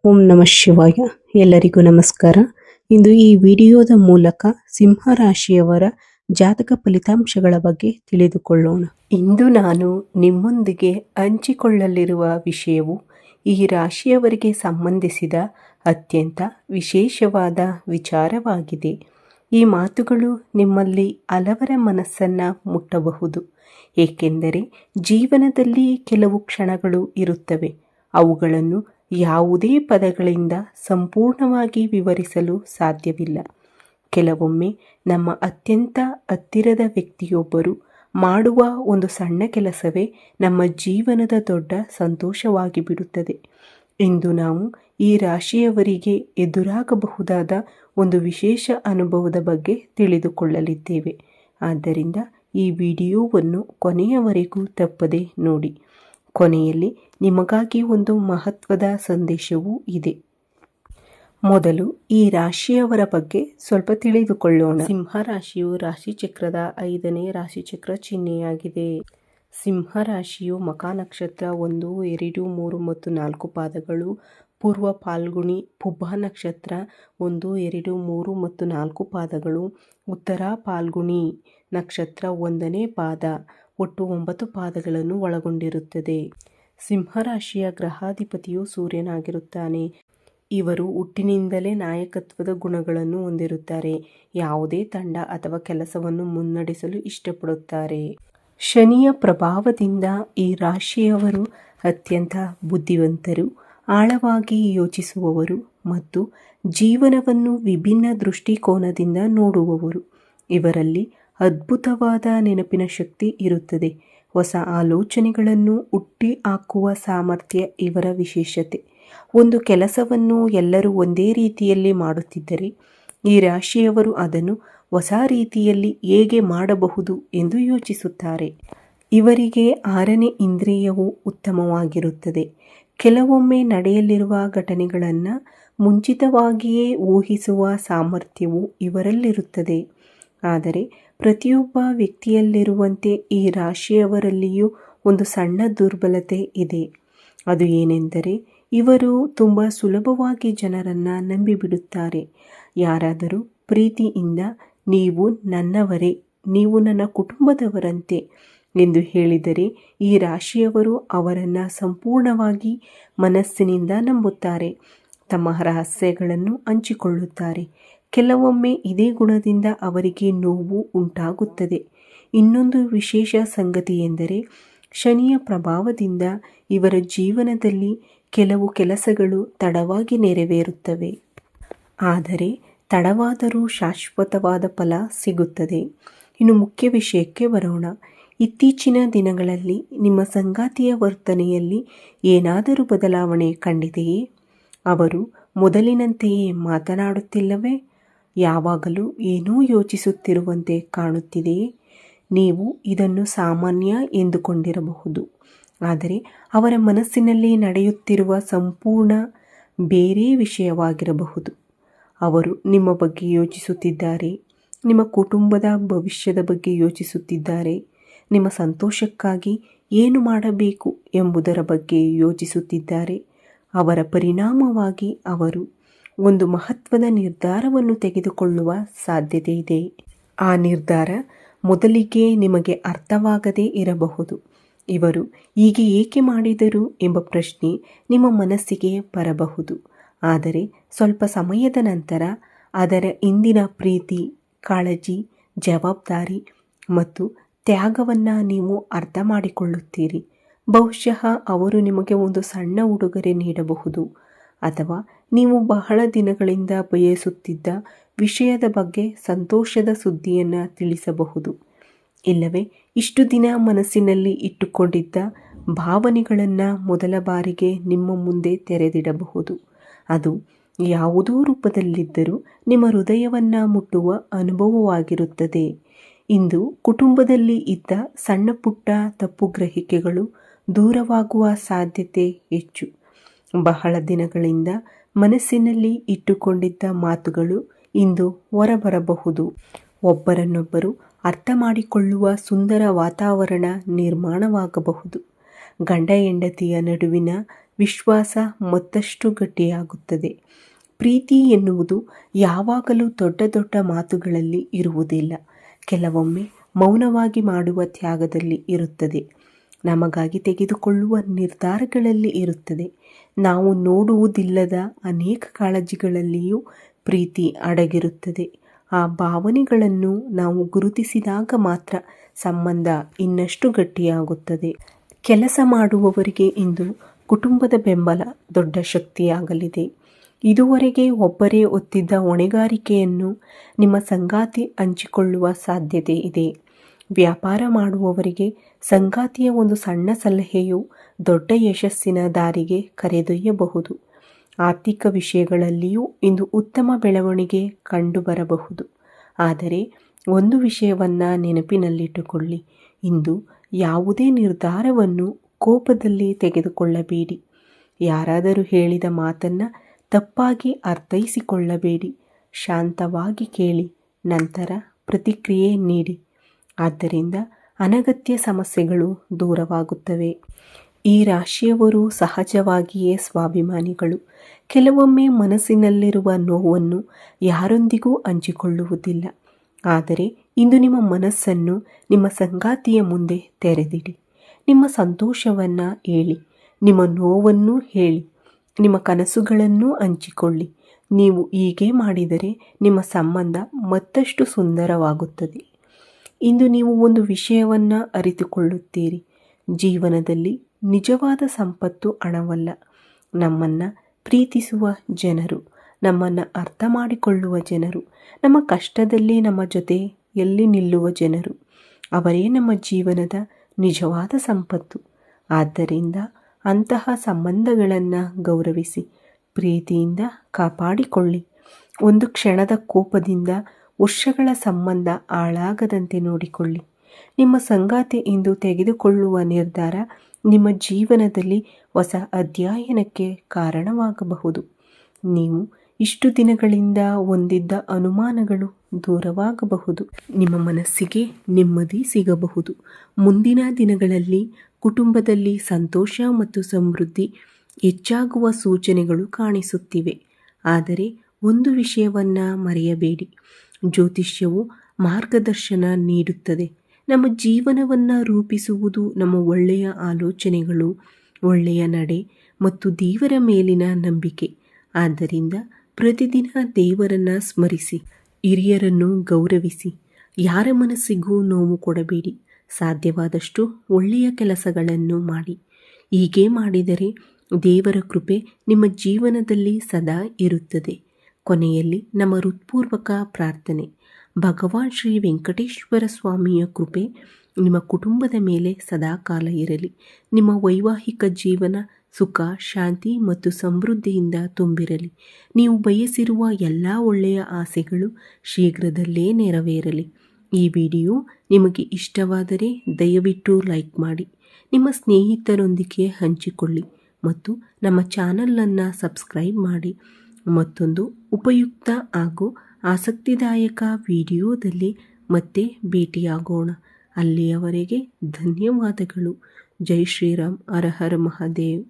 ಓಂ ನಮಃ ಶಿವಾಯ. ಎಲ್ಲರಿಗೂ ನಮಸ್ಕಾರ. ಇಂದು ಈ ವಿಡಿಯೋದ ಮೂಲಕ ಸಿಂಹ ರಾಶಿಯವರ ಜಾತಕ ಫಲಿತಾಂಶಗಳ ಬಗ್ಗೆ ತಿಳಿದುಕೊಳ್ಳೋಣ. ಇಂದು ನಾನು ನಿಮ್ಮೊಂದಿಗೆ ಹಂಚಿಕೊಳ್ಳಲಿರುವ ವಿಷಯವು ಈ ರಾಶಿಯವರಿಗೆ ಸಂಬಂಧಿಸಿದ ಅತ್ಯಂತ ವಿಶೇಷವಾದ ವಿಚಾರವಾಗಿದೆ. ಈ ಮಾತುಗಳು ನಿಮ್ಮಲ್ಲಿ ಹಲವರ ಮನಸ್ಸನ್ನು ಮುಟ್ಟಬಹುದು. ಏಕೆಂದರೆ ಜೀವನದಲ್ಲಿ ಕೆಲವು ಕ್ಷಣಗಳು ಇರುತ್ತವೆ. ಅವುಗಳನ್ನು ಯಾವುದೇ ಪದಗಳಿಂದ ಸಂಪೂರ್ಣವಾಗಿ ವಿವರಿಸಲು ಸಾಧ್ಯವಿಲ್ಲ. ಕೆಲವೊಮ್ಮೆ ನಮ್ಮ ಅತ್ಯಂತ ಹತ್ತಿರದ ವ್ಯಕ್ತಿಯೊಬ್ಬರು ಮಾಡುವ ಒಂದು ಸಣ್ಣ ಕೆಲಸವೇ ನಮ್ಮ ಜೀವನದ ದೊಡ್ಡ ಸಂತೋಷವಾಗಿ ಬಿಡುತ್ತದೆ. ಇಂದು ನಾವು ಈ ರಾಶಿಯವರಿಗೆ ಎದುರಾಗಬಹುದಾದ ಒಂದು ವಿಶೇಷ ಅನುಭವದ ಬಗ್ಗೆ ತಿಳಿದುಕೊಳ್ಳಲಿದ್ದೇವೆ. ಆದ್ದರಿಂದ ಈ ವಿಡಿಯೋವನ್ನು ಕೊನೆಯವರೆಗೂ ತಪ್ಪದೆ ನೋಡಿ. ಕೊನೆಯಲ್ಲಿ ನಿಮಗಾಗಿ ಒಂದು ಮಹತ್ವದ ಸಂದೇಶವೂ ಇದೆ. ಮೊದಲು ಈ ರಾಶಿಯವರ ಬಗ್ಗೆ ಸ್ವಲ್ಪ ತಿಳಿದುಕೊಳ್ಳೋಣ. ಸಿಂಹ ರಾಶಿಯು ರಾಶಿಚಕ್ರದ 5ನೇ ರಾಶಿಚಕ್ರ ಚಿಹ್ನೆಯಾಗಿದೆ. ಸಿಂಹ ರಾಶಿಯು ಮಖ ನಕ್ಷತ್ರ 1, 2, 3 ಮತ್ತು 4 ಪಾದಗಳು, ಪೂರ್ವ ಫಾಲ್ಗುಣಿ ಪುಬ್ಬ ನಕ್ಷತ್ರ 1, 2, 3 ಮತ್ತು 4 ಪಾದಗಳು, ಉತ್ತರ ಫಾಲ್ಗುಣಿ ನಕ್ಷತ್ರ 1ನೇ ಪಾದ, ಒಟ್ಟು 9 ಪಾದಗಳನ್ನು ಒಳಗೊಂಡಿರುತ್ತದೆ. ಸಿಂಹರಾಶಿಯ ಗ್ರಹಾಧಿಪತಿಯು ಸೂರ್ಯನಾಗಿರುತ್ತಾನೆ. ಇವರು ಹುಟ್ಟಿನಿಂದಲೇ ನಾಯಕತ್ವದ ಗುಣಗಳನ್ನು ಹೊಂದಿರುತ್ತಾರೆ. ಯಾವುದೇ ತಂಡ ಅಥವಾ ಕೆಲಸವನ್ನು ಮುನ್ನಡೆಸಲು ಇಷ್ಟಪಡುತ್ತಾರೆ. ಶನಿಯ ಪ್ರಭಾವದಿಂದ ಈ ರಾಶಿಯವರು ಅತ್ಯಂತ ಬುದ್ಧಿವಂತರು, ಆಳವಾಗಿ ಯೋಚಿಸುವವರು ಮತ್ತು ಜೀವನವನ್ನು ವಿಭಿನ್ನ ದೃಷ್ಟಿಕೋನದಿಂದ ನೋಡುವವರು. ಇವರಲ್ಲಿ ಅದ್ಭುತವಾದ ನೆನಪಿನ ಶಕ್ತಿ ಇರುತ್ತದೆ. ಹೊಸ ಆಲೋಚನೆಗಳನ್ನು ಹುಟ್ಟಿ ಹಾಕುವ ಸಾಮರ್ಥ್ಯ ಇವರ ವಿಶೇಷತೆ. ಒಂದು ಕೆಲಸವನ್ನು ಎಲ್ಲರೂ ಒಂದೇ ರೀತಿಯಲ್ಲಿ ಮಾಡುತ್ತಿದ್ದರೆ ಈ ರಾಶಿಯವರು ಅದನ್ನು ಹೊಸ ರೀತಿಯಲ್ಲಿ ಹೇಗೆ ಮಾಡಬಹುದು ಎಂದು ಯೋಚಿಸುತ್ತಾರೆ. ಇವರಿಗೆ 6ನೇ ಇಂದ್ರಿಯವು ಉತ್ತಮವಾಗಿರುತ್ತದೆ. ಕೆಲವೊಮ್ಮೆ ನಡೆಯಲಿರುವ ಘಟನೆಗಳನ್ನು ಮುಂಚಿತವಾಗಿಯೇ ಊಹಿಸುವ ಸಾಮರ್ಥ್ಯವು ಇವರಲ್ಲಿರುತ್ತದೆ. ಆದರೆ ಪ್ರತಿಯೊಬ್ಬ ವ್ಯಕ್ತಿಯಲ್ಲಿರುವಂತೆ ಈ ರಾಶಿಯವರಲ್ಲಿಯೂ ಒಂದು ಸಣ್ಣ ದುರ್ಬಲತೆ ಇದೆ. ಅದು ಏನೆಂದರೆ ಇವರು ತುಂಬ ಸುಲಭವಾಗಿ ಜನರನ್ನು ನಂಬಿಬಿಡುತ್ತಾರೆ. ಯಾರಾದರೂ ಪ್ರೀತಿಯಿಂದ ನೀವು ನನ್ನವರೇ, ನೀವು ನನ್ನ ಕುಟುಂಬದವರಂತೆ ಎಂದು ಹೇಳಿದರೆ ಈ ರಾಶಿಯವರು ಅವರನ್ನು ಸಂಪೂರ್ಣವಾಗಿ ಮನಸ್ಸಿನಿಂದ ನಂಬುತ್ತಾರೆ. ತಮ್ಮ ರಹಸ್ಯಗಳನ್ನು ಹಂಚಿಕೊಳ್ಳುತ್ತಾರೆ. ಕೆಲವೊಮ್ಮೆ ಇದೇ ಗುಣದಿಂದ ಅವರಿಗೆ ನೋವು ಉಂಟಾಗುತ್ತದೆ. ಇನ್ನೊಂದು ವಿಶೇಷ ಸಂಗತಿ ಎಂದರೆ ಶನಿಯ ಪ್ರಭಾವದಿಂದ ಇವರ ಜೀವನದಲ್ಲಿ ಕೆಲವು ಕೆಲಸಗಳು ತಡವಾಗಿ ನೆರವೇರುತ್ತವೆ. ಆದರೆ ತಡವಾದರೂ ಶಾಶ್ವತವಾದ ಫಲ ಸಿಗುತ್ತದೆ. ಇನ್ನು ಮುಖ್ಯ ವಿಷಯಕ್ಕೆ ಬರೋಣ. ಇತ್ತೀಚಿನ ದಿನಗಳಲ್ಲಿ ನಿಮ್ಮ ಸಂಗಾತಿಯ ವರ್ತನೆಯಲ್ಲಿ ಏನಾದರೂ ಬದಲಾವಣೆ ಕಂಡಿದೆಯೇ? ಅವರು ಮೊದಲಿನಂತೆಯೇ ಮಾತನಾಡುತ್ತಿಲ್ಲವೇ? ಯಾವಾಗಲೂ ಏನೋ ಯೋಚಿಸುತ್ತಿರುವಂತೆ ಕಾಣುತ್ತಿದೆಯೇ? ನೀವು ಇದನ್ನು ಸಾಮಾನ್ಯ ಎಂದುಕೊಂಡಿರಬಹುದು. ಆದರೆ ಅವರ ಮನಸ್ಸಿನಲ್ಲಿ ನಡೆಯುತ್ತಿರುವ ಸಂಪೂರ್ಣ ಬೇರೆ ವಿಷಯವಾಗಿರಬಹುದು. ಅವರು ನಿಮ್ಮ ಬಗ್ಗೆ ಯೋಚಿಸುತ್ತಿದ್ದಾರೆ, ನಿಮ್ಮ ಕುಟುಂಬದ ಭವಿಷ್ಯದ ಬಗ್ಗೆ ಯೋಚಿಸುತ್ತಿದ್ದಾರೆ, ನಿಮ್ಮ ಸಂತೋಷಕ್ಕಾಗಿ ಏನು ಮಾಡಬೇಕು ಎಂಬುದರ ಬಗ್ಗೆ ಯೋಚಿಸುತ್ತಿದ್ದಾರೆ. ಅವರ ಪರಿಣಾಮವಾಗಿ ಅವರು ಒಂದು ಮಹತ್ವದ ನಿರ್ಧಾರವನ್ನು ತೆಗೆದುಕೊಳ್ಳುವ ಸಾಧ್ಯತೆ ಇದೆ. ಆ ನಿರ್ಧಾರ ಮೊದಲಿಗೆ ನಿಮಗೆ ಅರ್ಥವಾಗದೇ ಇರಬಹುದು. ಇವರು ಹೀಗೆ ಏಕೆ ಮಾಡಿದರು ಎಂಬ ಪ್ರಶ್ನೆ ನಿಮ್ಮ ಮನಸ್ಸಿಗೆ ಬರಬಹುದು. ಆದರೆ ಸ್ವಲ್ಪ ಸಮಯದ ನಂತರ ಅದರ ಹಿಂದಿನ ಪ್ರೀತಿ, ಕಾಳಜಿ, ಜವಾಬ್ದಾರಿ ಮತ್ತು ತ್ಯಾಗವನ್ನು ನೀವು ಅರ್ಥ ಮಾಡಿಕೊಳ್ಳುತ್ತೀರಿ. ಬಹುಶಃ ಅವರು ನಿಮಗೆ ಒಂದು ಸಣ್ಣ ಉಡುಗೊರೆ ನೀಡಬಹುದು, ಅಥವಾ ನೀವು ಬಹಳ ದಿನಗಳಿಂದ ಬಯಸುತ್ತಿದ್ದ ವಿಷಯದ ಬಗ್ಗೆ ಸಂತೋಷದ ಸುದ್ದಿಯನ್ನು ತಿಳಿಸಬಹುದು. ಇಲ್ಲವೇ ಇಷ್ಟು ದಿನ ಮನಸ್ಸಿನಲ್ಲಿ ಇಟ್ಟುಕೊಂಡಿದ್ದ ಭಾವನೆಗಳನ್ನು ಮೊದಲ ಬಾರಿಗೆ ನಿಮ್ಮ ಮುಂದೆ ತೆರೆದಿಡಬಹುದು. ಅದು ಯಾವುದೋ ರೂಪದಲ್ಲಿದ್ದರೂ ನಿಮ್ಮ ಹೃದಯವನ್ನು ಮುಟ್ಟುವ ಅನುಭವವಾಗಿರುತ್ತದೆ. ಇಂದು ಕುಟುಂಬದಲ್ಲಿ ಇದ್ದ ಸಣ್ಣ ಪುಟ್ಟ ತಪ್ಪುಗ್ರಹಿಕೆಗಳು ದೂರವಾಗುವ ಸಾಧ್ಯತೆ ಹೆಚ್ಚು. ಬಹಳ ದಿನಗಳಿಂದ ಮನಸ್ಸಿನಲ್ಲಿ ಇಟ್ಟುಕೊಂಡಿದ್ದ ಮಾತುಗಳು ಇಂದು ಹೊರಬರಬಹುದು. ಒಬ್ಬರನ್ನೊಬ್ಬರು ಅರ್ಥ ಮಾಡಿಕೊಳ್ಳುವ ಸುಂದರ ವಾತಾವರಣ ನಿರ್ಮಾಣವಾಗಬಹುದು. ಗಂಡ ಹೆಂಡತಿಯ ನಡುವಿನ ವಿಶ್ವಾಸ ಮತ್ತಷ್ಟು ಗಟ್ಟಿಯಾಗುತ್ತದೆ. ಪ್ರೀತಿ ಎನ್ನುವುದು ಯಾವಾಗಲೂ ದೊಡ್ಡ ದೊಡ್ಡ ಮಾತುಗಳಲ್ಲಿ ಇರುವುದಿಲ್ಲ. ಕೆಲವೊಮ್ಮೆ ಮೌನವಾಗಿ ಮಾಡುವ ತ್ಯಾಗದಲ್ಲಿ ಇರುತ್ತದೆ. ನಮಗಾಗಿ ತೆಗೆದುಕೊಳ್ಳುವ ನಿರ್ಧಾರಗಳಲ್ಲಿ ಇರುತ್ತದೆ. ನಾವು ನೋಡುವುದಿಲ್ಲದ ಅನೇಕ ಕಾಳಜಿಗಳಲ್ಲಿಯೂ ಪ್ರೀತಿ ಅಡಗಿರುತ್ತದೆ. ಆ ಭಾವನೆಗಳನ್ನು ನಾವು ಗುರುತಿಸಿದಾಗ ಮಾತ್ರ ಸಂಬಂಧ ಇನ್ನಷ್ಟು ಗಟ್ಟಿಯಾಗುತ್ತದೆ. ಕೆಲಸ ಮಾಡುವವರಿಗೆ ಇಂದು ಕುಟುಂಬದ ಬೆಂಬಲ ದೊಡ್ಡ ಶಕ್ತಿಯಾಗಲಿದೆ. ಇದುವರೆಗೆ ಒಬ್ಬರೇ ಹೊತ್ತಿದ್ದ ಹೊಣೆಗಾರಿಕೆಯನ್ನು ನಿಮ್ಮ ಸಂಗಾತಿ ಹಂಚಿಕೊಳ್ಳುವ ಸಾಧ್ಯತೆ ಇದೆ. ವ್ಯಾಪಾರ ಮಾಡುವವರಿಗೆ ಸಂಗಾತಿಯ ಒಂದು ಸಣ್ಣ ಸಲಹೆಯು ದೊಡ್ಡ ಯಶಸ್ಸಿನ ದಾರಿಗೆ ಕರೆದೊಯ್ಯಬಹುದು. ಆರ್ಥಿಕ ವಿಷಯಗಳಲ್ಲಿಯೂ ಇಂದು ಉತ್ತಮ ಬೆಳವಣಿಗೆ ಕಂಡುಬರಬಹುದು. ಆದರೆ ಒಂದು ವಿಷಯವನ್ನು ನೆನಪಿನಲ್ಲಿಟ್ಟುಕೊಳ್ಳಿ, ಇಂದು ಯಾವುದೇ ನಿರ್ಧಾರವನ್ನು ಕೋಪದಲ್ಲಿ ತೆಗೆದುಕೊಳ್ಳಬೇಡಿ. ಯಾರಾದರೂ ಹೇಳಿದ ಮಾತನ್ನು ತಪ್ಪಾಗಿ ಅರ್ಥೈಸಿಕೊಳ್ಳಬೇಡಿ. ಶಾಂತವಾಗಿ ಕೇಳಿ, ನಂತರ ಪ್ರತಿಕ್ರಿಯೆ ನೀಡಿ. ಆದ್ದರಿಂದ ಅನಗತ್ಯ ಸಮಸ್ಯೆಗಳು ದೂರವಾಗುತ್ತವೆ. ಈ ರಾಶಿಯವರು ಸಹಜವಾಗಿಯೇ ಸ್ವಾಭಿಮಾನಿಗಳು. ಕೆಲವೊಮ್ಮೆ ಮನಸ್ಸಿನಲ್ಲಿರುವ ನೋವನ್ನು ಯಾರೊಂದಿಗೂ ಹಂಚಿಕೊಳ್ಳುವುದಿಲ್ಲ. ಆದರೆ ಇಂದು ನಿಮ್ಮ ಮನಸ್ಸನ್ನು ನಿಮ್ಮ ಸಂಗಾತಿಯ ಮುಂದೆ ತೆರೆದಿಡಿ. ನಿಮ್ಮ ಸಂತೋಷವನ್ನು ಹೇಳಿ, ನಿಮ್ಮ ನೋವನ್ನು ಹೇಳಿ, ನಿಮ್ಮ ಕನಸುಗಳನ್ನು ಹಂಚಿಕೊಳ್ಳಿ. ನೀವು ಹೀಗೆ ಮಾಡಿದರೆ ನಿಮ್ಮ ಸಂಬಂಧ ಮತ್ತಷ್ಟು ಸುಂದರವಾಗುತ್ತದೆ. ಇಂದು ನೀವು ಒಂದು ವಿಷಯವನ್ನು ಅರಿತುಕೊಳ್ಳುತ್ತೀರಿ. ಜೀವನದಲ್ಲಿ ನಿಜವಾದ ಸಂಪತ್ತು ಹಣವಲ್ಲ, ನಮ್ಮನ್ನು ಪ್ರೀತಿಸುವ ಜನರು, ನಮ್ಮನ್ನು ಅರ್ಥ ಮಾಡಿಕೊಳ್ಳುವ ಜನರು, ನಮ್ಮ ಕಷ್ಟದಲ್ಲಿ ನಮ್ಮ ಜೊತೆಯಲ್ಲಿ ನಿಲ್ಲುವ ಜನರು, ಅವರೇ ನಮ್ಮ ಜೀವನದ ನಿಜವಾದ ಸಂಪತ್ತು. ಆದ್ದರಿಂದ ಅಂತಹ ಸಂಬಂಧಗಳನ್ನು ಗೌರವಿಸಿ, ಪ್ರೀತಿಯಿಂದ ಕಾಪಾಡಿಕೊಳ್ಳಿ. ಒಂದು ಕ್ಷಣದ ಕೋಪದಿಂದ ವರ್ಷಗಳ ಸಂಬಂಧ ಹಾಳಾಗದಂತೆ ನೋಡಿಕೊಳ್ಳಿ. ನಿಮ್ಮ ಸಂಗಾತಿ ಇಂದು ತೆಗೆದುಕೊಳ್ಳುವ ನಿರ್ಧಾರ ನಿಮ್ಮ ಜೀವನದಲ್ಲಿ ಹೊಸ ಅಧ್ಯಾಯನಕ್ಕೆ ಕಾರಣವಾಗಬಹುದು. ನೀವು ಇಷ್ಟು ದಿನಗಳಿಂದ ಹೊಂದಿದ್ದ ಅನುಮಾನಗಳು ದೂರವಾಗಬಹುದು. ನಿಮ್ಮ ಮನಸ್ಸಿಗೆ ನೆಮ್ಮದಿ ಸಿಗಬಹುದು. ಮುಂದಿನ ದಿನಗಳಲ್ಲಿ ಕುಟುಂಬದಲ್ಲಿ ಸಂತೋಷ ಮತ್ತು ಸಮೃದ್ಧಿ ಹೆಚ್ಚಾಗುವ ಸೂಚನೆಗಳು ಕಾಣಿಸುತ್ತಿವೆ. ಆದರೆ ಒಂದು ವಿಷಯವನ್ನು ಮರೆಯಬೇಡಿ, ಜ್ಯೋತಿಷ್ಯವು ಮಾರ್ಗದರ್ಶನ ನೀಡುತ್ತದೆ. ನಮ್ಮ ಜೀವನವನ್ನು ರೂಪಿಸುವುದು ನಮ್ಮ ಒಳ್ಳೆಯ ಆಲೋಚನೆಗಳು, ಒಳ್ಳೆಯ ನಡೆ ಮತ್ತು ದೇವರ ಮೇಲಿನ ನಂಬಿಕೆ. ಆದ್ದರಿಂದ ಪ್ರತಿದಿನ ದೇವರನ್ನು ಸ್ಮರಿಸಿ, ಹಿರಿಯರನ್ನು ಗೌರವಿಸಿ, ಯಾರ ಮನಸ್ಸಿಗೂ ನೋವು ಕೊಡಬೇಡಿ. ಸಾಧ್ಯವಾದಷ್ಟು ಒಳ್ಳೆಯ ಕೆಲಸಗಳನ್ನು ಮಾಡಿ. ಹೀಗೆ ಮಾಡಿದರೆ ದೇವರ ಕೃಪೆ ನಿಮ್ಮ ಜೀವನದಲ್ಲಿ ಸದಾ ಇರುತ್ತದೆ. ಕೊನೆಯಲ್ಲಿ ನಮ್ಮ ಹೃತ್ಪೂರ್ವಕ ಪ್ರಾರ್ಥನೆ. ಭಗವಾನ್ ಶ್ರೀ ವೆಂಕಟೇಶ್ವರ ಸ್ವಾಮಿಯ ಕೃಪೆ ನಿಮ್ಮ ಕುಟುಂಬದ ಮೇಲೆ ಸದಾಕಾಲ ಇರಲಿ. ನಿಮ್ಮ ವೈವಾಹಿಕ ಜೀವನ ಸುಖ, ಶಾಂತಿ ಮತ್ತು ಸಮೃದ್ಧಿಯಿಂದ ತುಂಬಿರಲಿ. ನೀವು ಬಯಸಿರುವ ಎಲ್ಲ ಒಳ್ಳೆಯ ಆಸೆಗಳು ಶೀಘ್ರದಲ್ಲೇ ನೆರವೇರಲಿ. ಈ ವಿಡಿಯೋ ನಿಮಗೆ ಇಷ್ಟವಾದರೆ ದಯವಿಟ್ಟು ಲೈಕ್ ಮಾಡಿ, ನಿಮ್ಮ ಸ್ನೇಹಿತರೊಂದಿಗೆ ಹಂಚಿಕೊಳ್ಳಿ ಮತ್ತು ನಮ್ಮ ಚಾನಲನ್ನು ಸಬ್ಸ್ಕ್ರೈಬ್ ಮಾಡಿ. ಮತ್ತೊಂದು ಉಪಯುಕ್ತ ಹಾಗೂ ಆಸಕ್ತಿದಾಯಕ ವಿಡಿಯೋದಲ್ಲಿ ಮತ್ತೆ ಭೇಟಿಯಾಗೋಣ. ಅಲ್ಲಿಯವರೆಗೆ ಧನ್ಯವಾದಗಳು. ಜೈ ಶ್ರೀರಾಮ್. ಹರ ಹರ ಮಹಾದೇವ್.